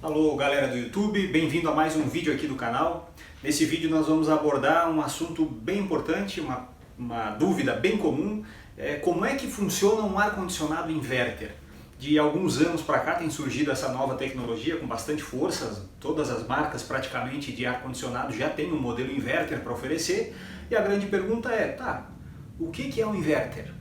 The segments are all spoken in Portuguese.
Alô galera do YouTube, bem-vindo a mais um vídeo aqui do canal. Nesse vídeo nós vamos abordar um assunto bem importante, uma dúvida bem comum, como é que funciona um ar-condicionado inverter. De alguns anos para cá tem surgido essa nova tecnologia com bastante força, todas as marcas praticamente de ar-condicionado já têm um modelo inverter para oferecer, e a grande pergunta é, o que é um inverter?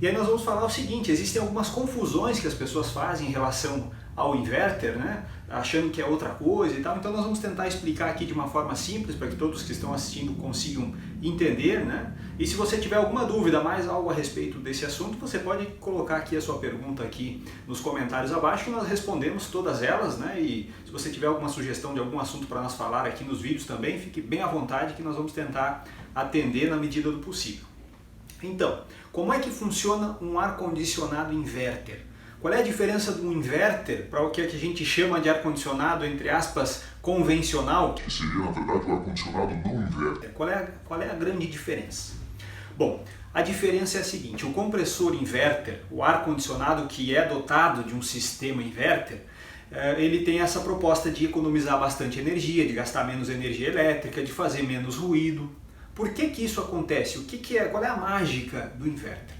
E aí nós vamos falar o seguinte, existem algumas confusões que as pessoas fazem em relação ao inverter, né? Achando que é outra coisa e tal, então nós vamos tentar explicar aqui de uma forma simples para que todos que estão assistindo consigam entender, né? E se você tiver alguma dúvida, mais algo a respeito desse assunto, você pode colocar aqui a sua pergunta aqui nos comentários abaixo que nós respondemos todas elas, né? E se você tiver alguma sugestão de algum assunto para nós falar aqui nos vídeos também, fique bem à vontade que nós vamos tentar atender na medida do possível. Então, como é que funciona um ar-condicionado inverter? Qual é a diferença de um inverter para o que a gente chama de ar-condicionado, entre aspas, convencional? Que seria, na verdade, o ar-condicionado não inverter. Qual é a grande diferença? Bom, a diferença é a seguinte, o compressor inverter, o ar-condicionado que é dotado de um sistema inverter, ele tem essa proposta de economizar bastante energia, de gastar menos energia elétrica, de fazer menos ruído. Por que isso acontece? Qual é a mágica do inverter?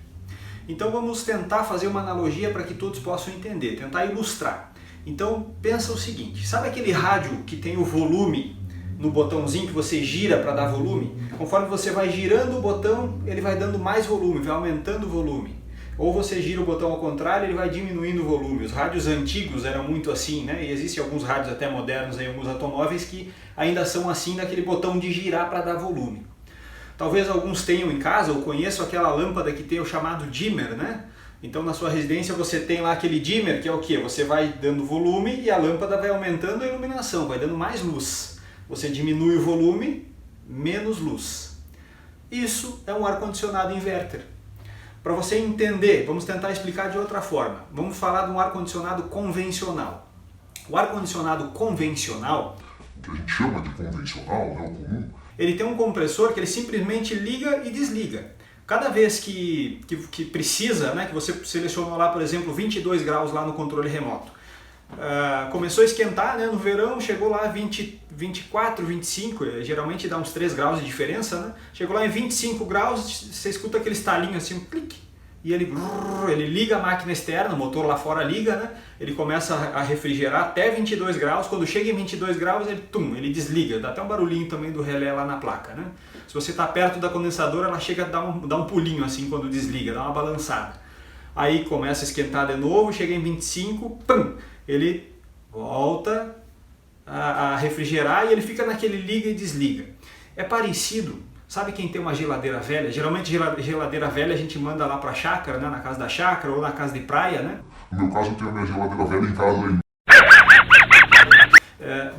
Então vamos tentar fazer uma analogia para que todos possam entender, tentar ilustrar. Então pensa o seguinte, sabe aquele rádio que tem o volume no botãozinho que você gira para dar volume? Conforme você vai girando o botão, ele vai dando mais volume, vai aumentando o volume. Ou você gira o botão ao contrário, ele vai diminuindo o volume. Os rádios antigos eram muito assim, né? E existem alguns rádios até modernos, aí, alguns automóveis que ainda são assim, naquele botão de girar para dar volume. Talvez alguns tenham em casa, ou conheçam aquela lâmpada que tem o chamado dimmer, né? Então na sua residência você tem lá aquele dimmer, que é o quê? Você vai dando volume e a lâmpada vai aumentando a iluminação, vai dando mais luz. Você diminui o volume, menos luz. Isso é um ar-condicionado inverter. Para você entender, vamos tentar explicar de outra forma. Vamos falar de um ar-condicionado convencional. O ar-condicionado convencional, O que a gente chama de convencional, né, o comum, ele tem um compressor que ele simplesmente liga e desliga. Cada vez que precisa, né, que você selecionou lá, por exemplo, 22 graus lá no controle remoto, começou a esquentar, né, no verão, chegou lá 24, 25, geralmente dá uns 3 graus de diferença, né? Chegou lá em 25 graus, você escuta aquele estalinho assim, um clique, e ele liga a máquina externa, o motor lá fora liga, né? Ele começa a refrigerar até 22 graus, quando chega em 22 graus ele desliga, dá até um barulhinho também do relé lá na placa, né? Se você está perto da condensadora, ela chega a dar um pulinho assim quando desliga, dá uma balançada. Aí começa a esquentar de novo, chega em 25, ele volta a refrigerar e ele fica naquele liga e desliga. É parecido. Sabe quem tem uma geladeira velha? Geralmente geladeira velha a gente manda lá para a chácara, né? Na casa da chácara ou na casa de praia, né? no meu caso eu tenho a minha geladeira velha em casa ainda.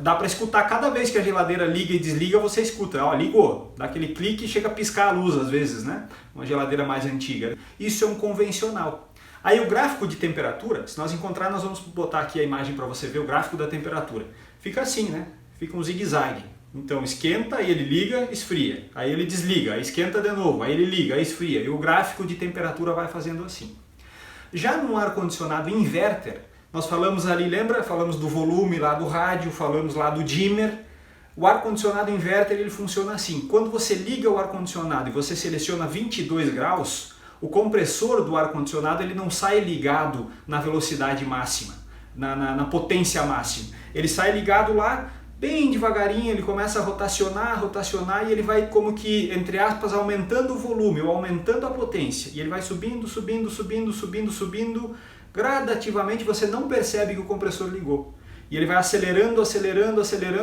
Dá para escutar cada vez que a geladeira liga e desliga, você escuta, ó, ligou, dá aquele clique e chega a piscar a luz às vezes, né? Uma geladeira mais antiga. Isso é um convencional. Aí o gráfico de temperatura, se nós encontrar, nós vamos botar aqui a imagem para você ver o gráfico da temperatura. Fica assim, né? Fica um zigue-zague. Então esquenta, aí ele liga, esfria. Aí ele desliga, aí esquenta de novo, aí ele liga, aí esfria. E o gráfico de temperatura vai fazendo assim. Já no ar-condicionado inverter, nós falamos ali, lembra? Falamos do volume lá do rádio, falamos lá do dimmer. O ar-condicionado inverter ele funciona assim. Quando você liga o ar-condicionado e você seleciona 22 graus, o compressor do ar-condicionado ele não sai ligado na velocidade máxima, na potência máxima. Ele sai ligado lá bem devagarinho, ele começa a rotacionar e ele vai como que, entre aspas, aumentando o volume ou aumentando a potência. E ele vai subindo, gradativamente você não percebe que o compressor ligou. E ele vai acelerando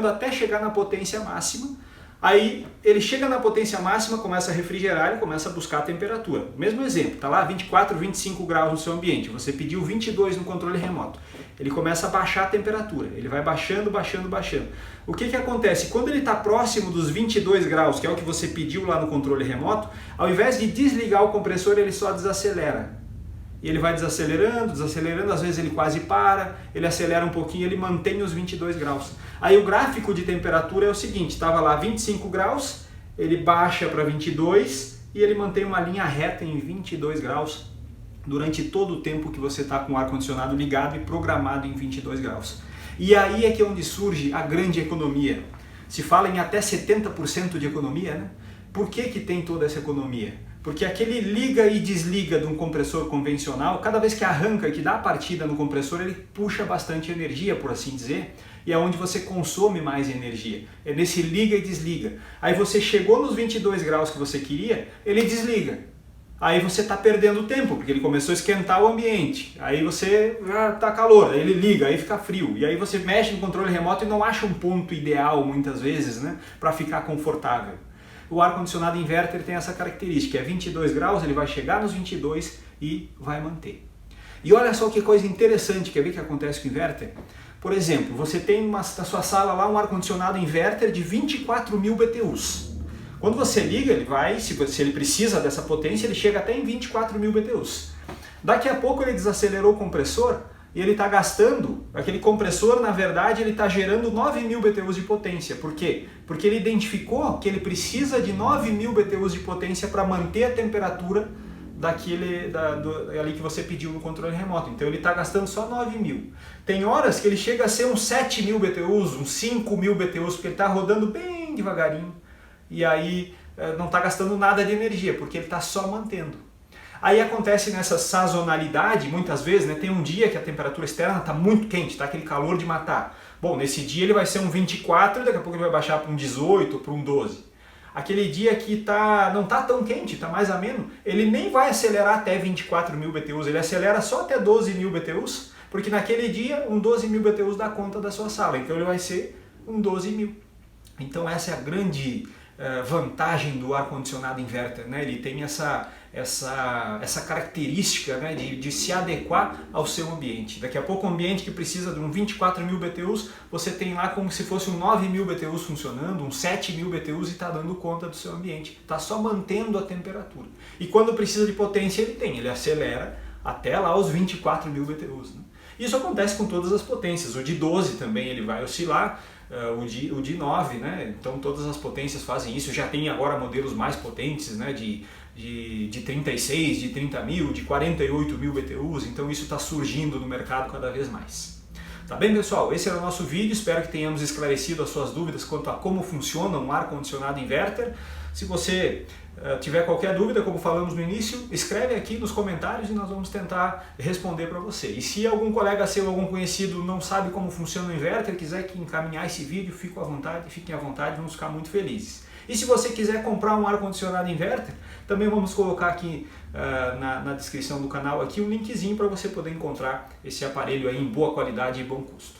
até chegar na potência máxima. Aí ele chega na potência máxima, começa a refrigerar e começa a buscar a temperatura. Mesmo exemplo, está lá 24, 25 graus no seu ambiente, você pediu 22 no controle remoto. Ele começa a baixar a temperatura, ele vai baixando. O que acontece? Quando ele está próximo dos 22 graus, que é o que você pediu lá no controle remoto, ao invés de desligar o compressor, ele só desacelera. E ele vai desacelerando, às vezes ele quase para, ele acelera um pouquinho, ele mantém os 22 graus. Aí o gráfico de temperatura é o seguinte, estava lá 25 graus, ele baixa para 22 e ele mantém uma linha reta em 22 graus durante todo o tempo que você está com o ar-condicionado ligado e programado em 22 graus. E aí é que é onde surge a grande economia. Se fala em até 70% de economia, né? Por que que tem toda essa economia? Porque aquele liga e desliga de um compressor convencional, cada vez que arranca, que dá a partida no compressor, ele puxa bastante energia, por assim dizer, e é onde você consome mais energia. É nesse liga e desliga. Aí você chegou nos 22 graus que você queria, ele desliga. Aí você está perdendo tempo, porque ele começou a esquentar o ambiente. Aí você está calor, aí ele liga, aí fica frio. E aí você mexe no controle remoto e não acha um ponto ideal, muitas vezes, né, para ficar confortável. O ar-condicionado inverter tem essa característica, é 22 graus, ele vai chegar nos 22 e vai manter. E olha só que coisa interessante, quer ver que acontece com o inverter? Por exemplo, você tem na sua sala lá um ar-condicionado inverter de 24.000 BTUs. Quando você liga, ele vai, se ele precisa dessa potência, ele chega até em 24.000 BTUs. Daqui a pouco ele desacelerou o compressor e ele está gastando, aquele compressor na verdade ele está gerando 9.000 BTUs de potência. Por quê? Porque ele identificou que ele precisa de 9.000 BTUs de potência para manter a temperatura ali que você pediu no controle remoto. Então ele está gastando só 9.000. Tem horas que ele chega a ser uns 7.000 BTUs, uns 5.000 BTUs, porque ele está rodando bem devagarinho. E aí não está gastando nada de energia, porque ele está só mantendo. Aí acontece nessa sazonalidade, muitas vezes, né, tem um dia que a temperatura externa está muito quente, está aquele calor de matar. Bom, nesse dia ele vai ser um 24, daqui a pouco ele vai baixar para um 18, para um 12. Aquele dia que não está tão quente, está mais ameno, ele nem vai acelerar até 24.000 BTUs, ele acelera só até 12.000 BTUs, porque naquele dia um 12.000 BTUs dá conta da sua sala, então ele vai ser um 12.000. Então essa é a grande vantagem do ar-condicionado inverter, né? Ele tem essa característica, né, de se adequar ao seu ambiente. Daqui a pouco um ambiente que precisa de um 24.000 BTUs, você tem lá como se fosse um 9.000 BTUs funcionando, um 7.000 BTUs e está dando conta do seu ambiente. Está só mantendo a temperatura. E quando precisa de potência ele acelera até lá os 24.000 BTUs. Né? Isso acontece com todas as potências. O de 12 também ele vai oscilar. O de 9, né? Então todas as potências fazem isso, já tem agora modelos mais potentes, né? de 36, de 30.000, de 48.000 BTUs, então isso está surgindo no mercado cada vez mais. Tá bem, pessoal? Esse era o nosso vídeo, espero que tenhamos esclarecido as suas dúvidas quanto a como funciona um ar-condicionado inverter. Se você tiver qualquer dúvida, como falamos no início, escreve aqui nos comentários e nós vamos tentar responder para você. E se algum colega seu, algum conhecido não sabe como funciona o inverter, quiser encaminhar esse vídeo, fiquem à vontade, vamos ficar muito felizes. E se você quiser comprar um ar-condicionado inverter, também vamos colocar aqui na descrição do canal aqui um linkzinho para você poder encontrar esse aparelho aí em boa qualidade e bom custo.